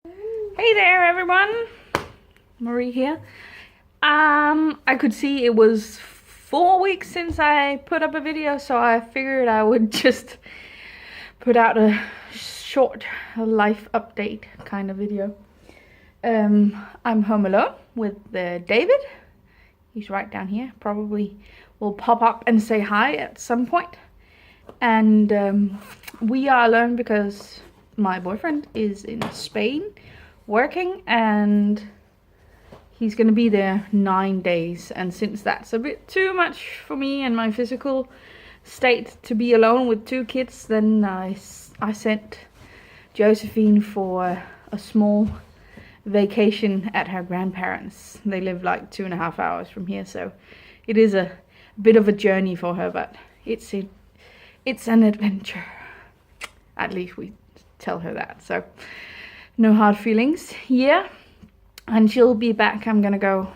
Hey there, everyone. Marie here. I could see it was 4 weeks since I put up a video, so I figured I would just put out a short life update kind of video. I'm home alone with David. He's right down here. Probably will pop up and say hi at some point. And we are alone because my boyfriend is in Spain working, and he's gonna be there 9 days, and since that's a bit too much for me and my physical state to be alone with 2 kids, then I sent Josephine for a small vacation at her grandparents. They live like 2.5 hours from here, so it is a bit of a journey for her, but it's an adventure. At least we tell her that, so no hard feelings. Yeah, and she'll be back. I'm gonna go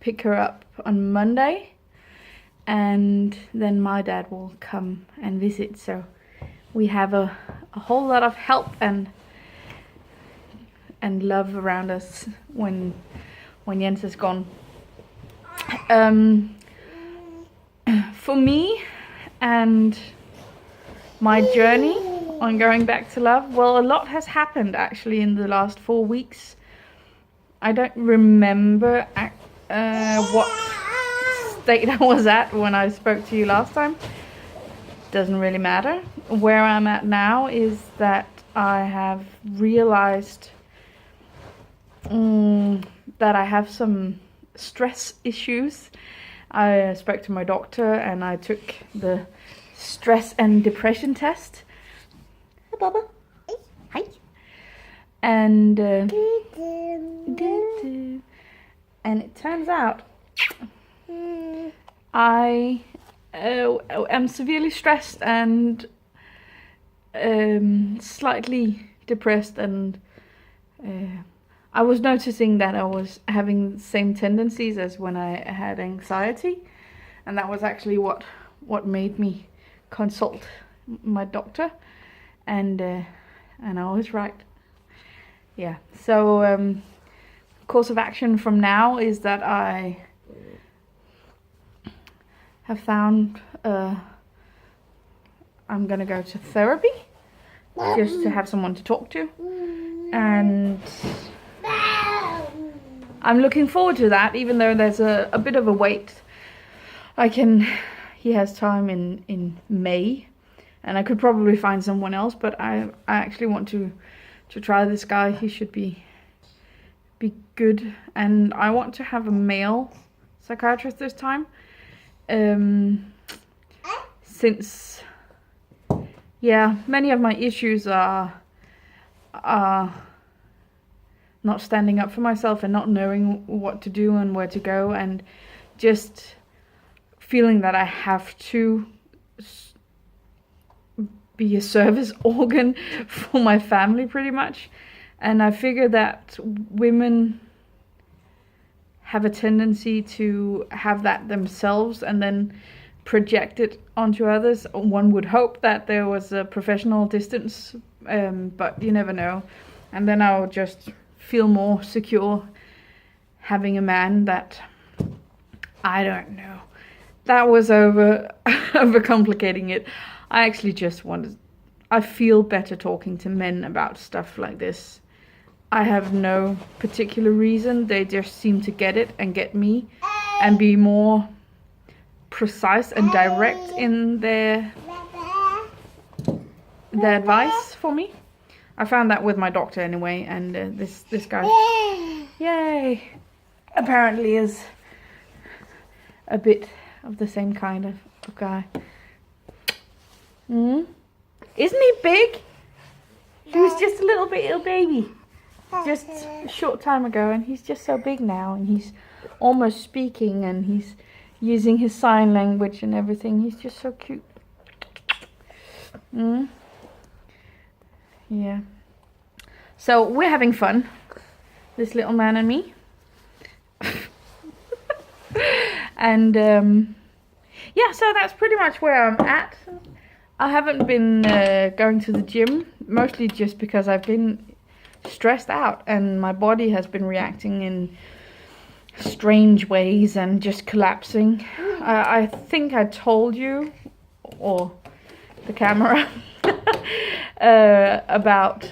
pick her up on Monday, and then my dad will come and visit, so we have a whole lot of help and love around us when Jens is gone. For me and my journey on going back to love, well, a lot has happened actually in the last 4 weeks. I don't remember what state I was at when I spoke to you last time. Doesn't really matter. Where I'm at now is that I have realized that I have some stress issues. I spoke to my doctor and I took the stress and depression test. Hi, Baba. Hi. And it turns out I am severely stressed and slightly depressed, and I was noticing that I was having the same tendencies as when I had anxiety, and that was actually what made me consult my doctor, and I was right. Yeah, so course of action from now is that I have found I'm gonna go to therapy just to have someone to talk to, and I'm looking forward to that, even though there's a bit of a wait. He has time in May, and I could probably find someone else, but I actually want to try this guy. He should be good, and I want to have a male psychiatrist this time, since many of my issues are not standing up for myself and not knowing what to do and where to go, and just feeling that I have to be a service organ for my family pretty much. And I figure that women have a tendency to have that themselves and then project it onto others. One would hope that there was a professional distance, but you never know. And then I'll just feel more secure having a man that, I don't know. That was overcomplicating it. I actually just I feel better talking to men about stuff like this. I have no particular reason. They just seem to get it and get me and be more precise and direct in their advice for me. I found that with my doctor anyway, and this guy, yay, apparently is a bit of the same kind of guy. Isn't he big? He was just a little baby just a short time ago, and he's just so big now, and he's almost speaking, and he's using his sign language and everything. He's just so cute. Yeah. So we're having fun, this little man and me. And yeah, so that's pretty much where I'm at. I haven't been going to the gym, mostly just because I've been stressed out, and my body has been reacting in strange ways and just collapsing. I think I told you, or the camera, about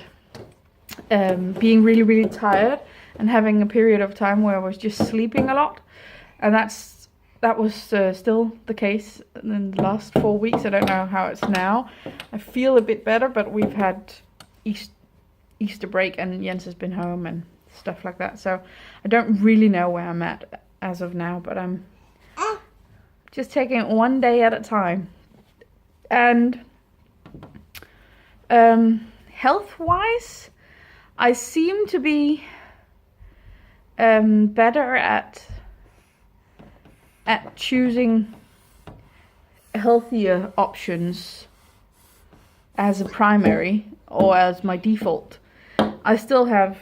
being really, really tired and having a period of time where I was just sleeping a lot, and that was still the case in the last 4 weeks. I don't know how it's now. I feel a bit better, but we've had Easter break and Jens has been home and stuff like that, so I don't really know where I'm at as of now, but I'm just taking it one day at a time. And health-wise, I seem to be better at choosing healthier options as a primary or as my default. I still have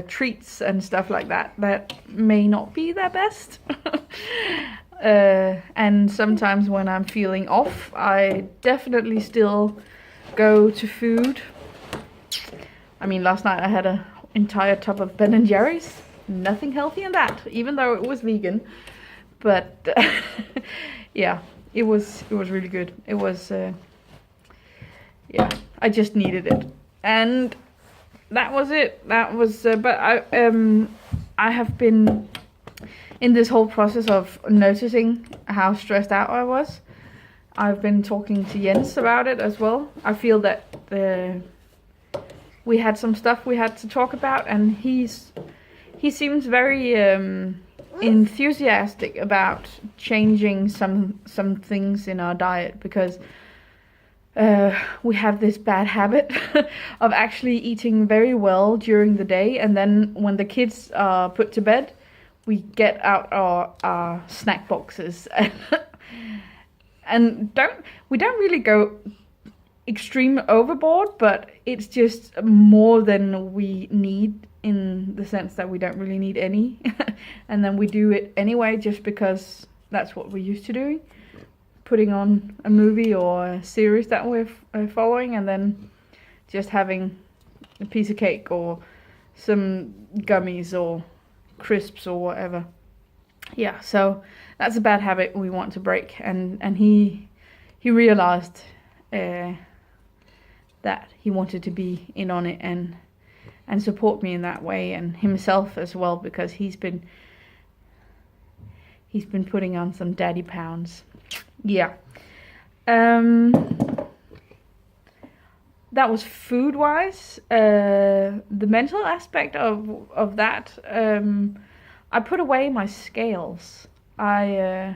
treats and stuff like that may not be their best. And sometimes when I'm feeling off, I definitely still go to food. I mean, last night I had an entire tub of Ben & Jerry's. Nothing healthy in that, even though it was vegan. But yeah, it was really good. It was yeah, I just needed it, and that was it. That was but I have been in this whole process of noticing how stressed out I was. I've been talking to Jens about it as well. I feel that we had some stuff we had to talk about, and he seems very enthusiastic about changing some things in our diet, because we have this bad habit of actually eating very well during the day, and then when the kids are put to bed, we get out our snack boxes and we don't really go extreme overboard, but it's just more than we need, in the sense that we don't really need any. And then we do it anyway just because that's what we're used to doing, putting on a movie or a series that we're following, and then just having a piece of cake or some gummies or crisps or whatever. Yeah, so that's a bad habit we want to break, and he realized that he wanted to be in on it and support me in that way, and himself as well, because he's been putting on some daddy pounds. Yeah. That was food wise. The mental aspect of that, I put away my scales. I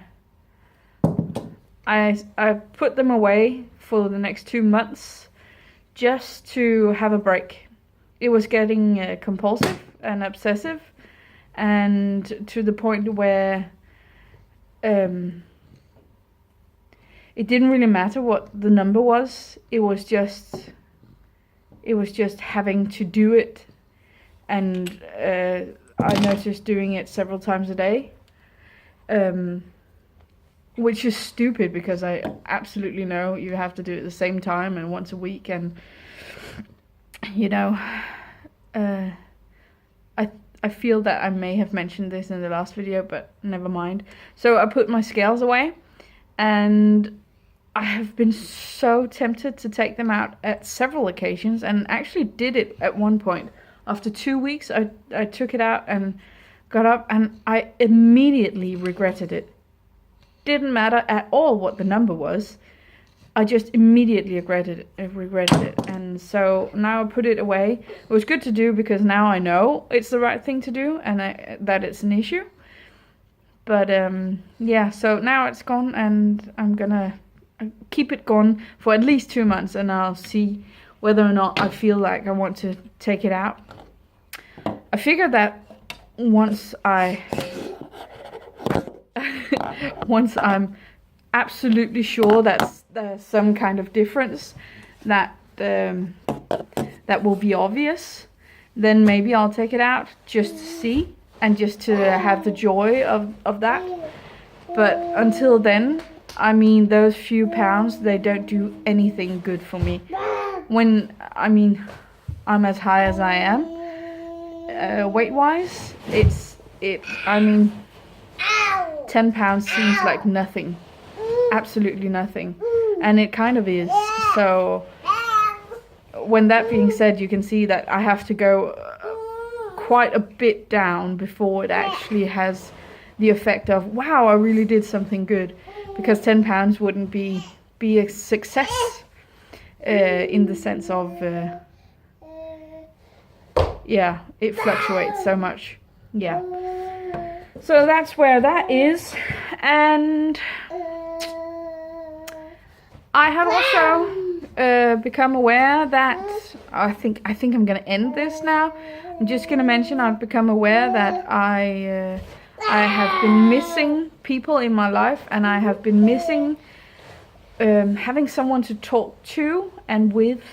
put them away for the next 2 months just to have a break. It was getting compulsive and obsessive, and to the point where it didn't really matter what the number was. It was just having to do it, and I noticed doing it several times a day, which is stupid because I absolutely know you have to do it at the same time and once a week, and you know, I feel that I may have mentioned this in the last video, but never mind. So I put my scales away, and I have been so tempted to take them out at several occasions, and actually did it at one point. After 2 weeks, I took it out and got up, and I immediately regretted it. Didn't matter at all what the number was. I just immediately regretted it, and so now I put it away. It was good to do because now I know it's the right thing to do, and that it's an issue. But yeah, so now it's gone, and I'm gonna keep it gone for at least 2 months, and I'll see whether or not I feel like I want to take it out. I figured that once I'm absolutely sure that there's some kind of difference that will be obvious, then maybe I'll take it out just to see and just to have the joy of that. But until then, I mean, those few pounds, they don't do anything good for me. I'm as high as I am. Weight wise, I mean, 10 pounds seems like nothing, absolutely nothing, and it kind of is. So when that being said, you can see that I have to go quite a bit down before it actually has the effect of, wow, I really did something good, because 10 pounds wouldn't be a success in the sense of yeah, it fluctuates so much. Yeah, so that's where that is. And I have also become aware that I think I'm gonna end this now. I'm just gonna mention I've become aware that I have been missing people in my life, and I have been missing having someone to talk to and with.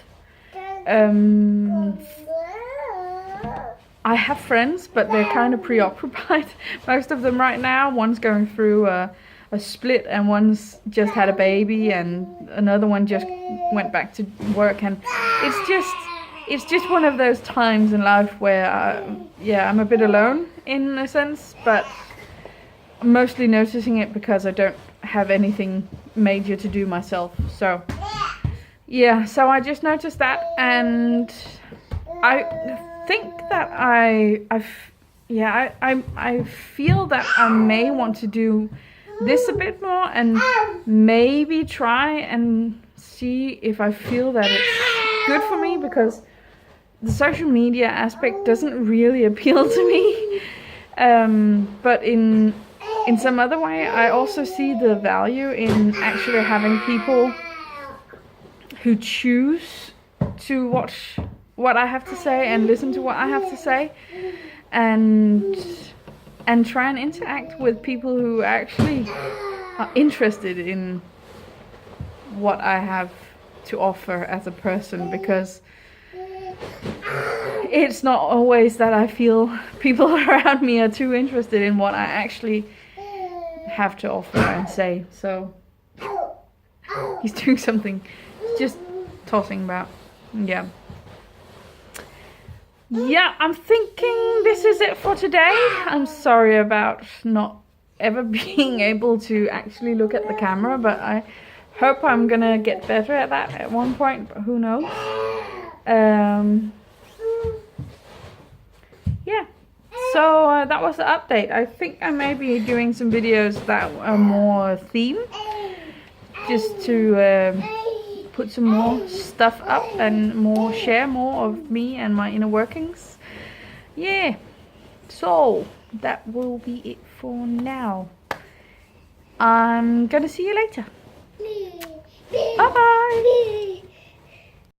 I have friends, but they're kind of preoccupied, most of them right now. One's going through a split, and one's just had a baby, and another one just went back to work, and it's just one of those times in life where I'm a bit alone in a sense, but I'm mostly noticing it because I don't have anything major to do myself. So yeah, so I just noticed that, and I think that I feel that I may want to do this a bit more, and maybe try and see if I feel that it's good for me, because the social media aspect doesn't really appeal to me. But in some other way, I also see the value in actually having people who choose to watch what I have to say and listen to what I have to say, and try and interact with people who actually are interested in what I have to offer as a person, because it's not always that I feel people around me are too interested in what I actually have to offer and say. So he's doing something, just tossing about. Yeah, I'm thinking this is it for today. I'm sorry about not ever being able to actually look at the camera, but I hope I'm gonna get better at that at one point, but who knows. Yeah, so that was the update. I think I may be doing some videos that are more themed, just to put some more stuff up and share more of me and my inner workings. Yeah, so that will be it for now. I'm gonna see you later. Bye bye.